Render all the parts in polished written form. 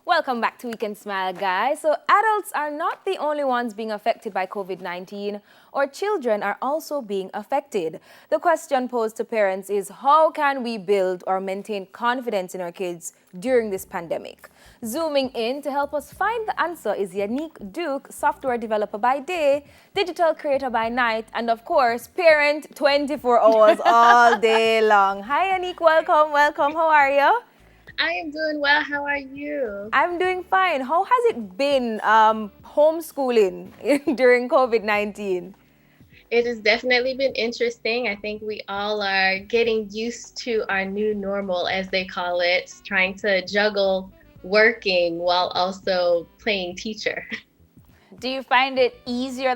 Welcome back to Weekend Smile, guys. So adults are not the only ones being affected by COVID-19, or children are also being affected. The question posed to parents is, how can we build or maintain confidence in our kids during this pandemic? Zooming in to help us find the answer is Yannick Duke, software developer by day, digital creator by night, and of course, parent 24 hours all day long. Hi Yannick, welcome. How are you? I am doing well. How are you? I'm doing fine. How has it been homeschooling during COVID-19? It has definitely been interesting. I think we all are getting used to our new normal, as they call it, trying to juggle working while also playing teacher. Do you find it easier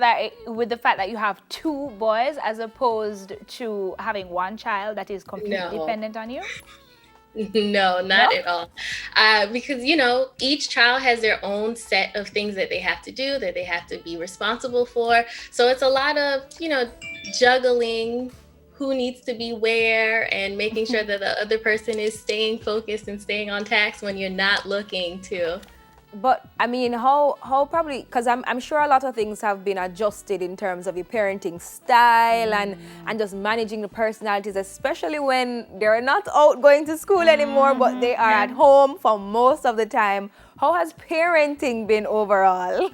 with the fact that you have two boys as opposed to having one child that is completely No. dependent on you? No, not at all. Because, each child has their own set of things that they have to do, that they have to be responsible for. So it's a lot of, juggling who needs to be where and making sure that the other person is staying focused and staying on task when you're not looking to. But I mean, how probably, because I'm sure a lot of things have been adjusted in terms of your parenting style and just managing the personalities, especially when they're not out going to school anymore, but they are at home for most of the time. How has parenting been overall?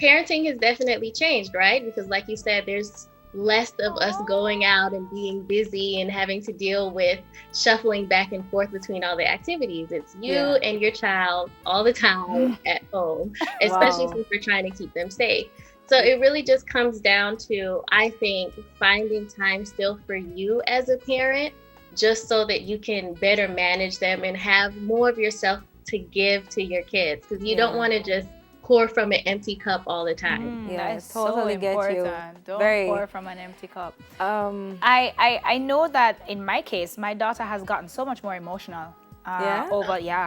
Parenting has definitely changed, right? Because like you said, there's less of us going out and being busy and having to deal with shuffling back and forth between all the activities. It's you and your child all the time at home, especially since we're trying to keep them safe. So it really just comes down to, I think, finding time still for you as a parent, just so that you can better manage them and have more of yourself to give to your kids, because you don't want to just pour from an empty cup all the time. That is totally so get you. important. Don't Very. pour from an empty cup. I know that in my case, my daughter has gotten so much more emotional.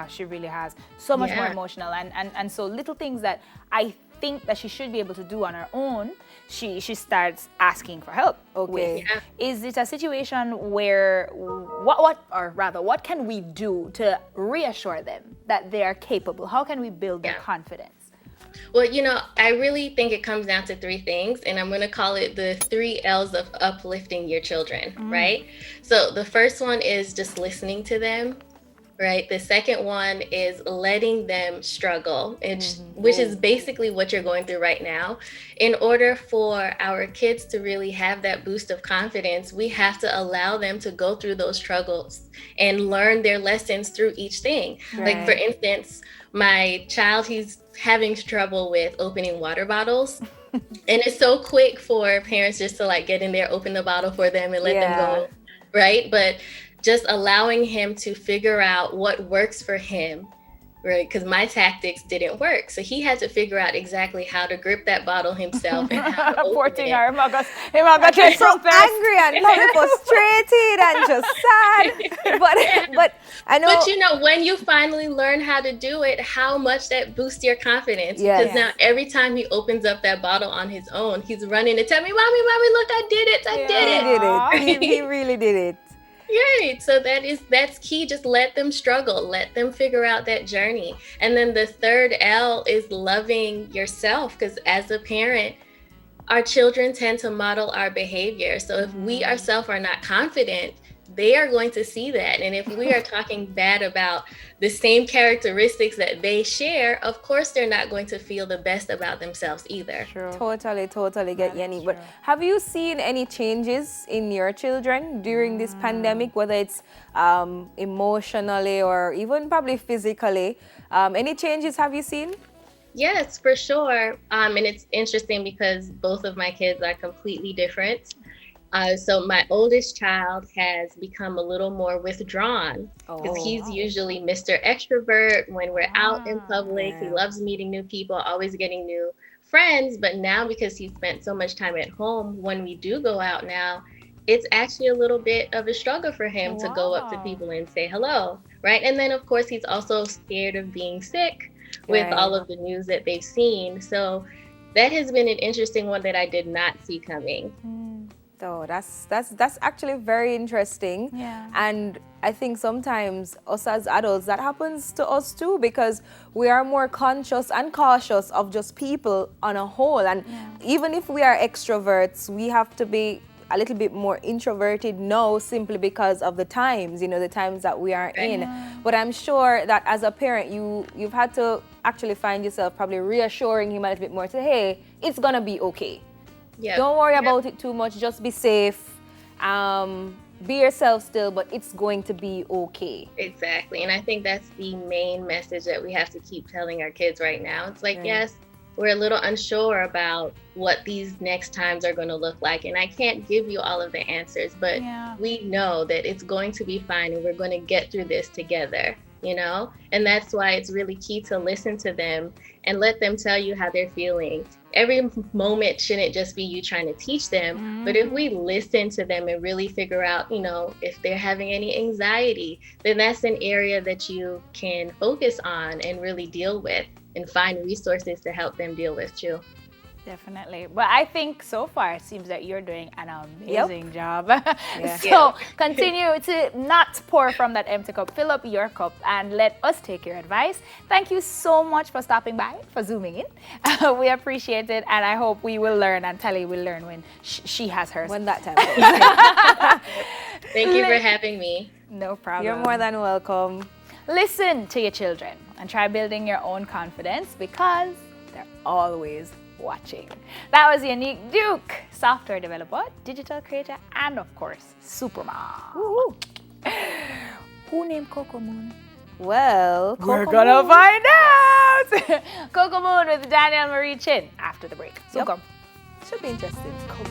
She really has. So much more emotional. And so little things that I think that she should be able to do on her own, she starts asking for help with. Yeah. Is it a situation where what can we do to reassure them that they are capable? How can we build their confidence? Well, I really think it comes down to three things, and I'm going to call it the 3 L's of uplifting your children, right? So the first one is just listening to them, right? The second one is letting them struggle, which is basically what you're going through right now. In order for our kids to really have that boost of confidence, we have to allow them to go through those struggles and learn their lessons through each thing. Right. Like, for instance, my child, he's having trouble with opening water bottles. And it's so quick for parents just to get in there, open the bottle for them and let them go, right? But just allowing him to figure out what works for him, right? Because my tactics didn't work. So he had to figure out exactly how to grip that bottle himself and how to Poor open thing, it. I Get so angry and probably frustrated and just sad. But I know. But when you finally learn how to do it, how much that boosts your confidence. Yes. Because now every time he opens up that bottle on his own, he's running to tell me, Mommy, look, I did it. I He did it. did it. He really did it. Right. So that's key. Just let them struggle. Let them figure out that journey. And then the third L is loving yourself, because as a parent, our children tend to model our behavior. So if we ourselves are not confident, they are going to see that. And if we are talking bad about the same characteristics that they share, of course, they're not going to feel the best about themselves either. True. Totally get That is Yanni. But true. have you seen any changes in your children during this pandemic, whether it's emotionally or even probably physically? Any changes have you seen? Yes, for sure. And it's interesting because both of my kids are completely different. So my oldest child has become a little more withdrawn, because he's usually Mr. Extrovert when we're out in public. He loves meeting new people, always getting new friends. But now, because he spent so much time at home, when we do go out now, it's actually a little bit of a struggle for him to go up to people and say hello, right? And then, of course, he's also scared of being sick with all of the news that they've seen. So that has been an interesting one that I did not see coming. So that's actually very interesting. Yeah. And I think sometimes us as adults, that happens to us too, because we are more conscious and cautious of just people on a whole. And even if we are extroverts, we have to be a little bit more introverted now, simply because of the times, the times that we are in. But I'm sure that as a parent, you've had to actually find yourself probably reassuring him a little bit more, say, hey, it's gonna be okay. Yeah. Don't worry about it too much, just be safe. Be yourself still, but it's going to be okay. Exactly. And I think that's the main message that we have to keep telling our kids right now. It's like, yes, we're a little unsure about what these next times are going to look like. And I can't give you all of the answers, but we know that it's going to be fine and we're going to get through this together, And that's why it's really key to listen to them and let them tell you how they're feeling. Every moment shouldn't just be you trying to teach them, but if we listen to them and really figure out, if they're having any anxiety, then that's an area that you can focus on and really deal with and find resources to help them deal with too. Definitely. But I think so far it seems that you're doing an amazing job. Yeah. So continue to not pour from that empty cup. Fill up your cup and let us take your advice. Thank you so much for stopping by, for zooming in. We appreciate it, and I hope we will learn, and Tali will learn when she has hers. When that time comes. Thank you for having me. No problem. You're more than welcome. Listen to your children and try building your own confidence, because they're always watching. That was Unique Duke, software developer, digital creator, and of course, supermom. Woo-hoo. Who named Coco Moon? Well, We're gonna find out. Coco Moon with Danielle Marie Chin after the break. So come. Should be interesting. Coco